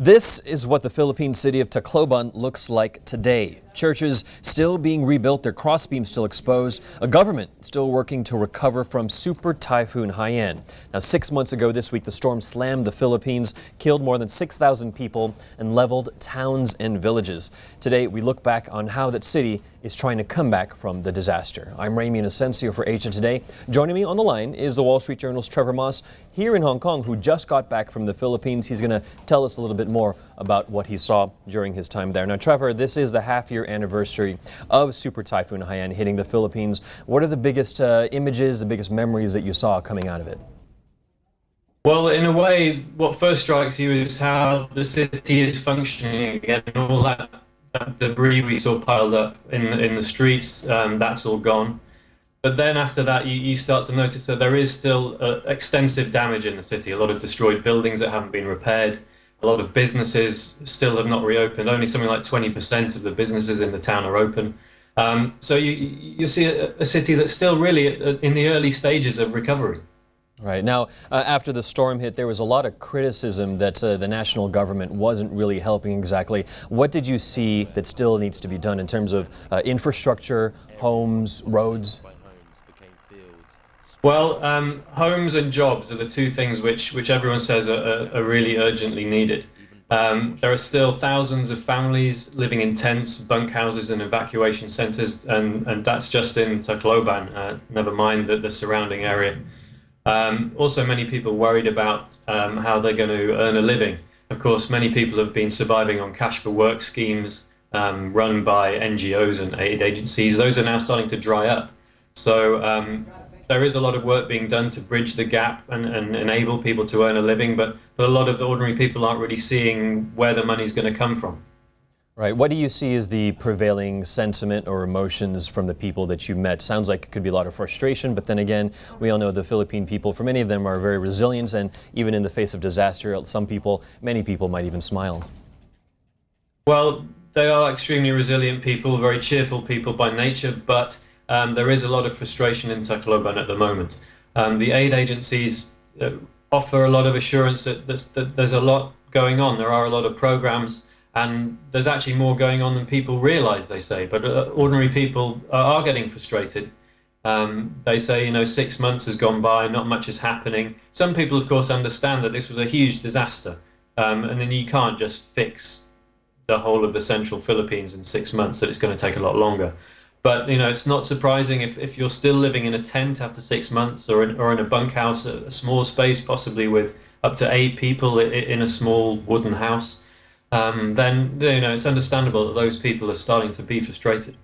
This is what the Philippine city of Tacloban looks like today. Churches still being rebuilt, their crossbeams still exposed, a government still working to recover from Supertyphoon Haiyan. Now, 6 months ago this week, the storm slammed the Philippines, killed more than 6,000 people, and leveled towns and villages. Today, we look back on how that city is trying to come back from the disaster. I'm Ramy Inocencio for Asia Today. Joining me on the line is the Wall Street Journal's Trefor Moss here in Hong Kong, who just got back from the Philippines. He's going to tell us a little bit more about what he saw during his time there. Now, Trefor, this is the half-year anniversary of Supertyphoon Haiyan hitting the Philippines. What are the biggest images, the biggest memories that you saw coming out of it? Well, in a way, what first strikes you is how the city is functioning again, and all that debris we saw piled up in the streets, that's all gone. But then after that, you start to notice that there is still extensive damage in the city, a lot of destroyed buildings that haven't been repaired. A lot of businesses still have not reopened. Only something like 20% of the businesses in the town are open. So you see a city that's still really in the early stages of recovery. Right. Now, after the storm hit, there was a lot of criticism that the national government wasn't really helping exactly. What did you see that still needs to be done in terms of infrastructure, homes, roads? Well, homes and jobs are the two things which everyone says are really urgently needed. There are still thousands of families living in tents, bunkhouses and evacuation centres, and that's just in Tacloban, never mind the surrounding area. Also, many people worried about how they're going to earn a living. Of course, many people have been surviving on cash for work schemes run by NGOs and aid agencies. Those are now starting to dry up. So there is a lot of work being done to bridge the gap and enable people to earn a living, but a lot of the ordinary people aren't really seeing where the money's going to come from. Right. What do you see as the prevailing sentiment or emotions from the people that you met? Sounds like it could be a lot of frustration, but then again, we all know the Philippine people, for many of them, are very resilient, and even in the face of disaster, many people might even smile. Well, they are extremely resilient people, very cheerful people by nature, but there is a lot of frustration in Tacloban at the moment. The aid agencies offer a lot of assurance that there's a lot going on. There are a lot of programs, and there's actually more going on than people realize, they say. But ordinary people are getting frustrated. They say, 6 months has gone by, not much is happening. Some people, of course, understand that this was a huge disaster, and then you can't just fix the whole of the central Philippines in 6 months, that it's going to take a lot longer. But it's not surprising if you're still living in a tent after 6 months, or in a bunkhouse, a small space, possibly with up to 8 people in a small wooden house. Then it's understandable that those people are starting to be frustrated.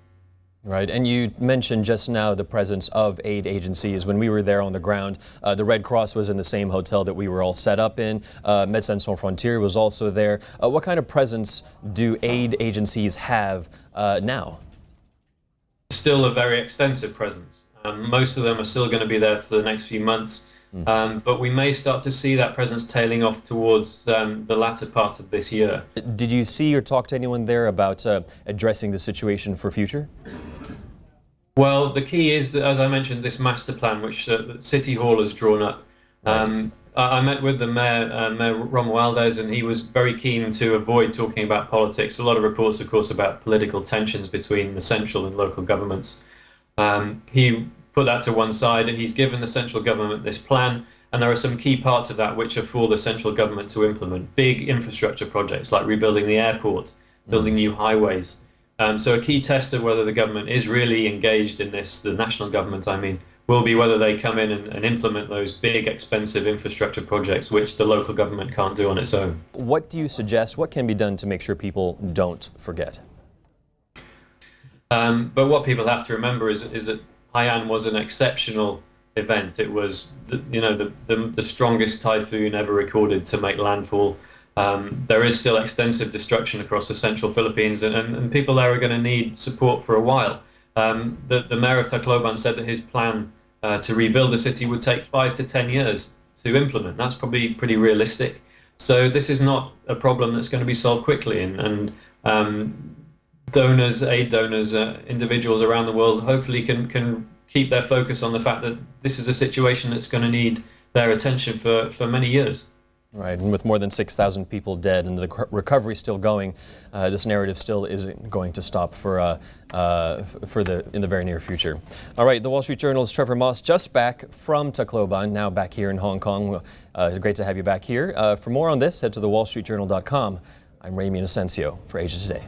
Right, and you mentioned just now the presence of aid agencies. When we were there on the ground, the Red Cross was in the same hotel that we were all set up in. Médecins Sans Frontières was also there. What kind of presence do aid agencies have now? Still a very extensive presence. Most of them are still going to be there for the next few months, but we may start to see that presence tailing off towards the latter part of this year. Did you see or talk to anyone there about addressing the situation for future? Well, the key is that, as I mentioned, this master plan, which City Hall has drawn up. Right. I met with the mayor, Mayor Romualdez, and he was very keen to avoid talking about politics. A lot of reports, of course, about political tensions between the central and local governments. He put that to one side, and he's given the central government this plan, and there are some key parts of that which are for the central government to implement. Big infrastructure projects like rebuilding the airport, building new highways. So a key test of whether the government is really engaged in this, the national government, I mean, will be whether they come in and implement those big, expensive infrastructure projects which the local government can't do on its own. What do you suggest? What can be done to make sure people don't forget? But what people have to remember is that Haiyan was an exceptional event. It was the strongest typhoon ever recorded to make landfall. There is still extensive destruction across the central Philippines, and people there are going to need support for a while. The mayor of Tacloban said that his plan to rebuild the city would take 5 to 10 years to implement. That's probably pretty realistic. So this is not a problem that's going to be solved quickly, and donors, aid donors, individuals around the world hopefully can keep their focus on the fact that this is a situation that's going to need their attention for many years. Right, and with more than 6,000 people dead and the recovery still going, this narrative still isn't going to stop in the very near future. All right, the Wall Street Journal's Trefor Moss just back from Tacloban, now back here in Hong Kong. Great to have you back here. For more on this, head to thewallstreetjournal.com. I'm Ramy Inocencio for Asia Today.